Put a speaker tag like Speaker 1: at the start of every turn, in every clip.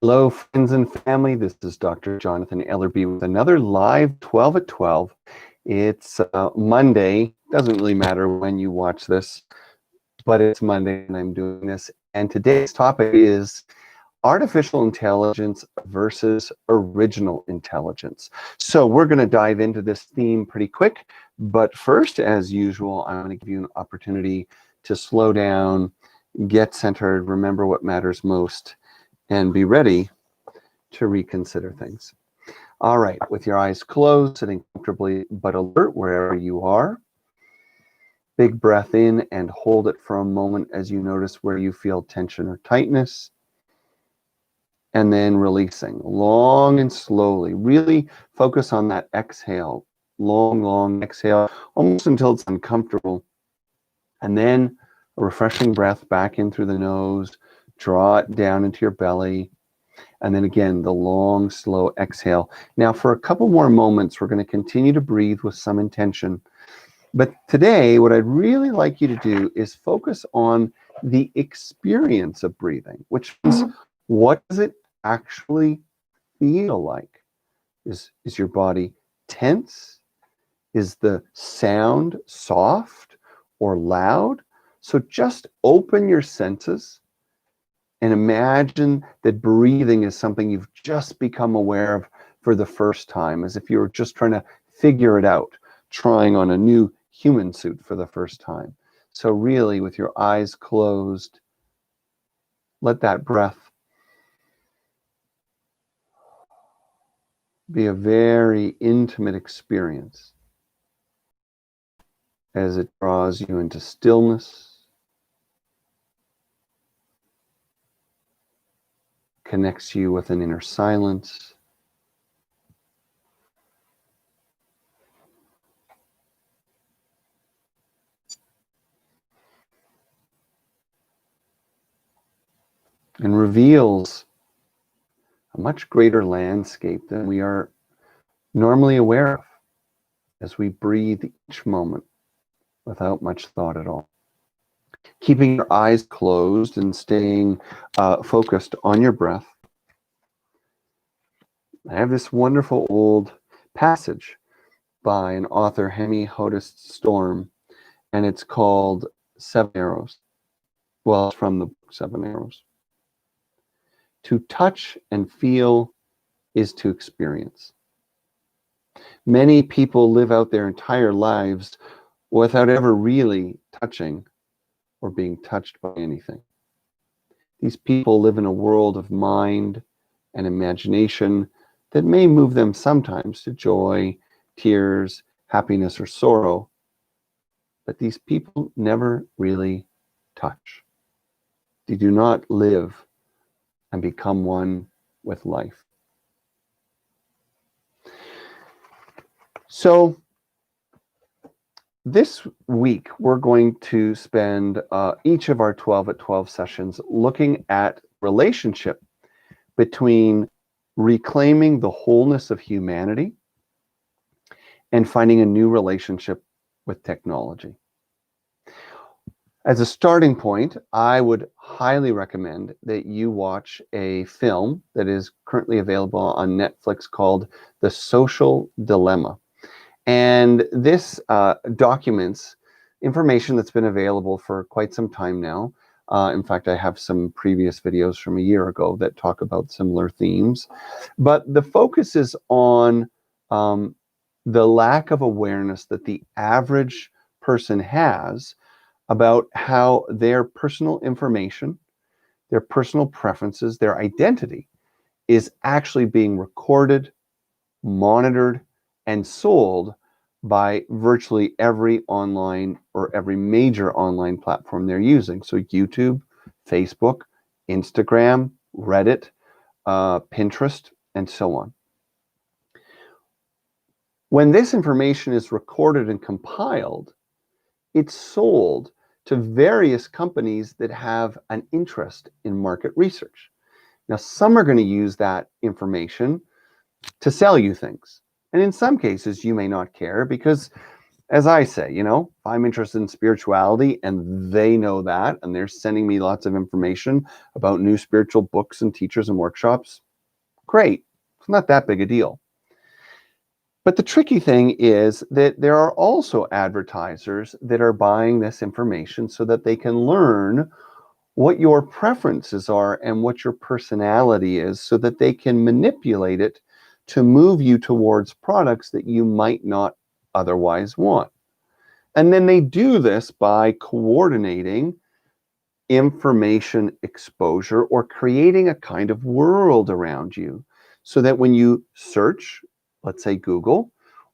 Speaker 1: Hello, friends and family. This is Dr. Jonathan Ellerby with another live 12 at 12. It's Monday. Doesn't really matter when you watch this, but it's Monday and I'm doing this. And today's topic is artificial intelligence versus original intelligence. So we're going to dive into this theme pretty quick. But first, as usual, I'm going to give you an opportunity to slow down, get centered, remember what matters most, and be ready to reconsider things. All right, with your eyes closed, sitting comfortably but alert wherever you are. Big breath in and hold it for a moment as you notice where you feel tension or tightness. And then releasing, long and slowly. Really focus on that exhale. Long, long exhale, almost until it's uncomfortable. And then a refreshing breath back in through the nose. Draw it down into your belly. And then again, the long, slow exhale. Now, for a couple more moments, we're going to continue to breathe with some intention. But today, what I'd really like you to do is focus on the experience of breathing, which means what does it actually feel like? Is your body tense? Is the sound soft or loud? So just open your senses and imagine that breathing is something you've just become aware of for the first time, as if you were just trying to figure it out, trying on a new human suit for the first time. So really, with your eyes closed, let that breath be a very intimate experience as it draws you into stillness, connects you with an inner silence, and reveals a much greater landscape than we are normally aware of as we breathe each moment without much thought at all. Keeping your eyes closed and staying focused on your breath. I have this wonderful old passage by an author, Hemi Hodest Storm, and it's called Seven Arrows. Well, it's from the book Seven Arrows. To touch and feel is to experience. Many people live out their entire lives without ever really touching or being touched by anything. These people live in a world of mind and imagination that may move them sometimes to joy, tears, happiness, or sorrow, but these people never really touch. They do not live and become one with life. So this week, we're going to spend each of our 12 at 12 sessions looking at relationship between reclaiming the wholeness of humanity and finding a new relationship with technology. As a starting point, I would highly recommend that you watch a film that is currently available on Netflix called The Social Dilemma. And this documents information that's been available for quite some time now. In fact, I have some previous videos from a year ago that talk about similar themes. But the focus is on the lack of awareness that the average person has about how their personal information, their personal preferences, their identity is actually being recorded, monitored, and sold by virtually every online or every major online platform they're using. So YouTube, Facebook, Instagram, Reddit, Pinterest, and so on. When this information is recorded and compiled, it's sold to various companies that have an interest in market research. Now, some are going to use that information to sell you things. And in some cases, you may not care because As I say, if I'm interested in spirituality and they know that and they're sending me lots of information about new spiritual books and teachers and workshops, great. It's not that big a deal. But the tricky thing is that there are also advertisers that are buying this information so that they can learn what your preferences are and what your personality is so that they can manipulate it to move you towards products that you might not otherwise want. And then they do this by coordinating information exposure or creating a kind of world around you so that when you search, let's say Google,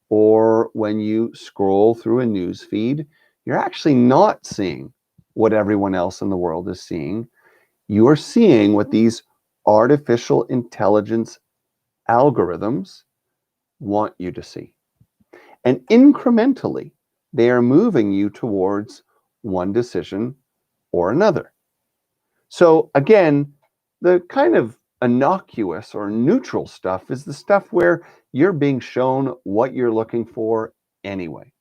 Speaker 1: or when you scroll through a news feed, you're actually not seeing what everyone else in the world is seeing. You are seeing what these artificial intelligence algorithms want you to see. And incrementally, they are moving you towards one decision or another. So again, the kind of innocuous or neutral stuff is the stuff where you're being shown what you're looking for anyway.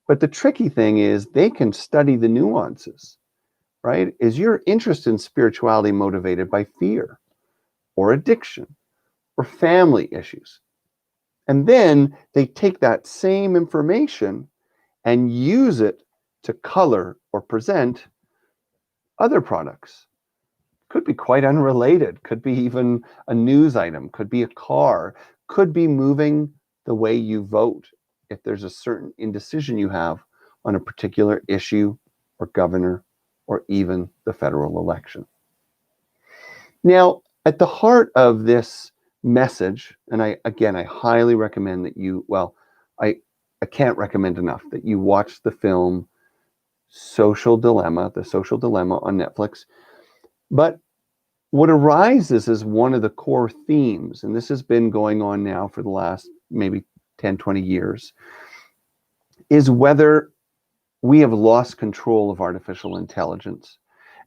Speaker 1: But the tricky thing is they can study the nuances, right? Is your interest in spirituality motivated by fear or addiction or family issues? And then they take that same information and use it to color or present other products. Could be quite unrelated, could be even a news item, could be a car, could be moving the way you vote if there's a certain indecision you have on a particular issue or governor or even the federal election. Now, at the heart of this message, and I highly recommend that I can't recommend enough that you watch the film The Social Dilemma on Netflix. But what arises as one of the core themes, and this has been going on now for the last maybe 10, 20 years, is whether we have lost control of artificial intelligence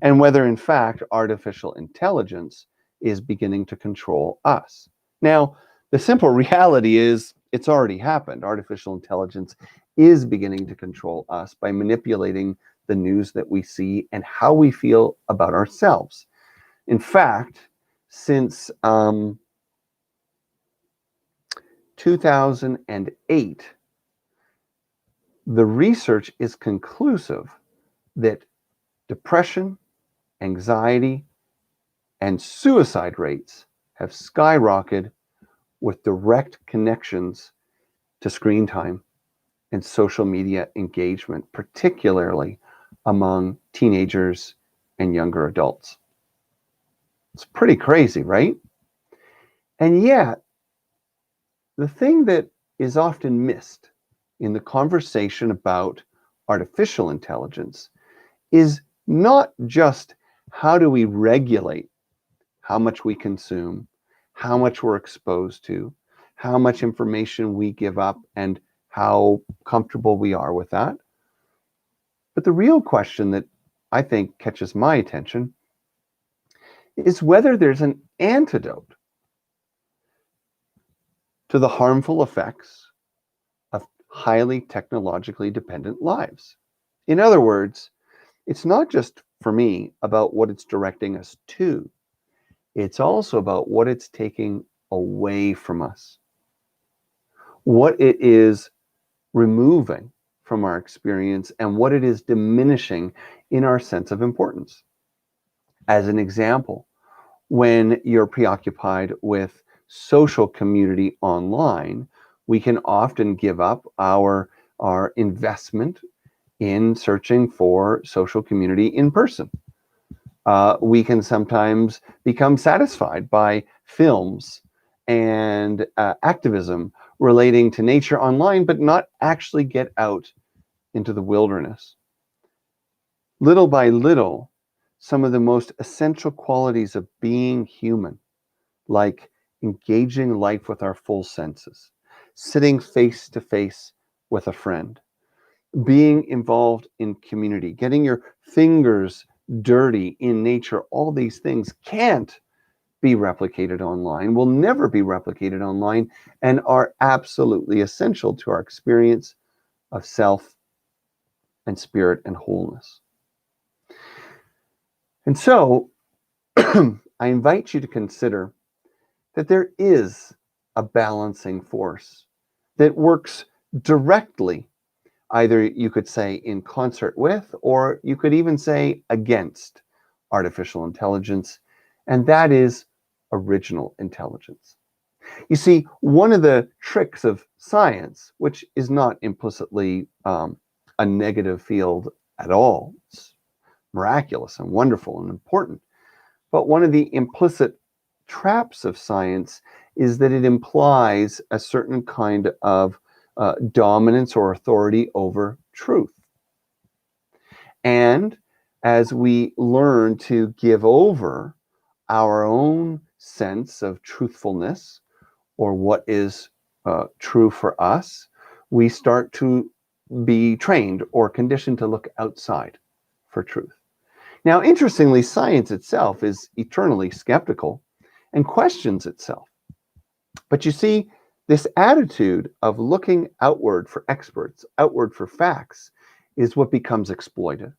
Speaker 1: and whether, in fact, artificial intelligence is beginning to control us. Now, the simple reality is it's already happened. Artificial intelligence is beginning to control us by manipulating the news that we see and how we feel about ourselves. In fact, since 2008, the research is conclusive that depression, anxiety, and suicide rates have skyrocketed with direct connections to screen time and social media engagement, particularly among teenagers and younger adults. It's pretty crazy, right? And yet, the thing that is often missed in the conversation about artificial intelligence is not just how do we regulate how much we consume, how much we're exposed to, how much information we give up, and how comfortable we are with that. But the real question that I think catches my attention is whether there's an antidote to the harmful effects of highly technologically dependent lives. In other words, it's not just, for me, about what it's directing us to. It's also about what it's taking away from us, what it is removing from our experience, and what it is diminishing in our sense of importance. As an example, when you're preoccupied with social community online, we can often give up our investment in searching for social community in person. We can sometimes become satisfied by films and activism relating to nature online, but not actually get out into the wilderness. Little by little, some of the most essential qualities of being human, like engaging life with our full senses, sitting face to face with a friend, being involved in community, getting your fingers dirty in nature, all these things can't be replicated online, will never be replicated online, and are absolutely essential to our experience of self and spirit and wholeness. And so I invite you to consider that there is a balancing force that works directly, either you could say in concert with, or you could even say against artificial intelligence, and that is original intelligence. You see, one of the tricks of science, which is not implicitly a negative field at all, it's miraculous and wonderful and important, but one of the implicit traps of science is that it implies a certain kind of dominance or authority over truth. And as we learn to give over our own sense of truthfulness or what is true for us, we start to be trained or conditioned to look outside for truth. Now, interestingly, science itself is eternally skeptical and questions itself. But you see, this attitude of looking outward for experts, outward for facts, is what becomes exploited.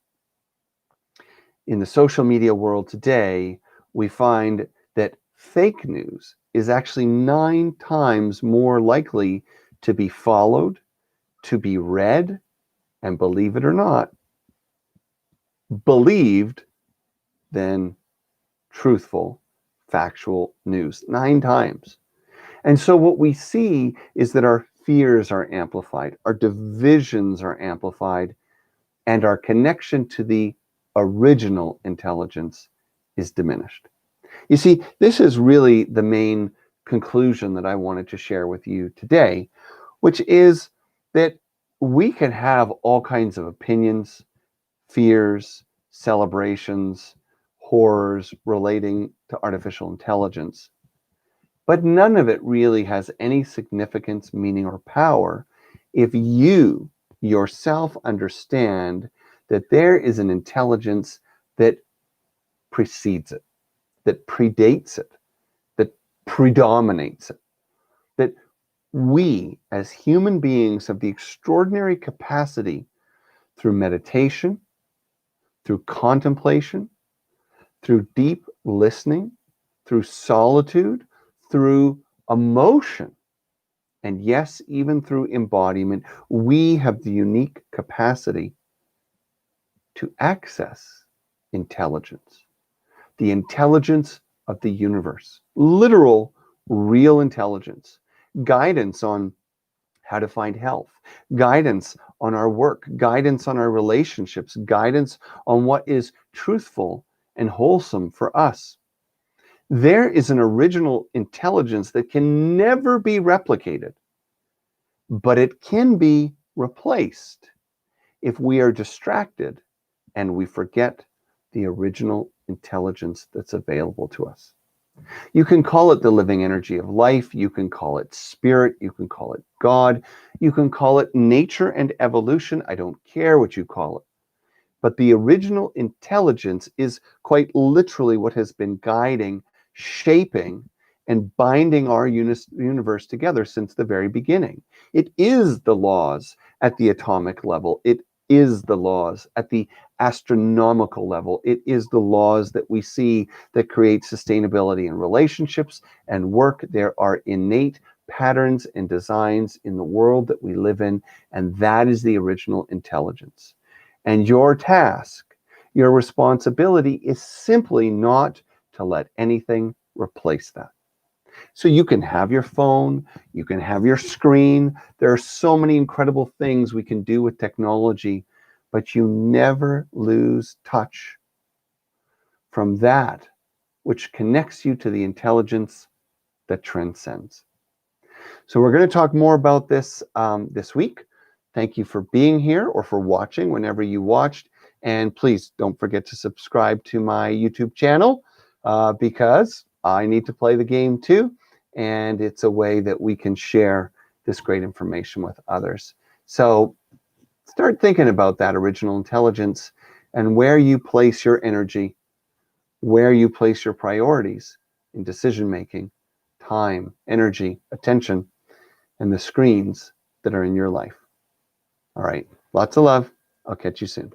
Speaker 1: In the social media world today, we find that fake news is actually 9 times more likely to be followed, to be read, and believe it or not, believed than truthful, factual news. 9 times. And so what we see is that our fears are amplified, our divisions are amplified, and our connection to the original intelligence is diminished. You see, this is really the main conclusion that I wanted to share with you today, which is that we can have all kinds of opinions, fears, celebrations, horrors relating to artificial intelligence, but none of it really has any significance, meaning, or power if you yourself understand that there is an intelligence that precedes it, that predates it, that predominates it, that we as human beings have the extraordinary capacity through meditation, through contemplation, through deep listening, through solitude, through emotion, and yes, even through embodiment, we have the unique capacity to access intelligence, the intelligence of the universe, literal, real intelligence, guidance on how to find health, guidance on our work, guidance on our relationships, guidance on what is truthful and wholesome for us. There is an original intelligence that can never be replicated, but it can be replaced if we are distracted and we forget the original intelligence that's available to us. You can call it the living energy of life, you can call it spirit, you can call it God, you can call it nature and evolution. I don't care what you call it. But the original intelligence is quite literally what has been guiding, shaping, and binding our universe together since the very beginning. It is the laws at the atomic level. It is the laws at the astronomical level. It is the laws that we see that create sustainability in relationships and work. There are innate patterns and designs in the world that we live in, and that is the original intelligence. And your task, your responsibility is simply not to let anything replace that. So you can have your phone, you can have your screen. There are so many incredible things we can do with technology, but you never lose touch from that which connects you to the intelligence that transcends. So we're going to talk more about this this week. Thank you for being here or for watching whenever you watched. And please don't forget to subscribe to my YouTube channel because I need to play the game too. And it's a way that we can share this great information with others. So start thinking about that original intelligence and where you place your energy, where you place your priorities in decision making, time, energy, attention, and the screens that are in your life. All right. Lots of love. I'll catch you soon.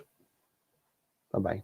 Speaker 1: Bye-bye.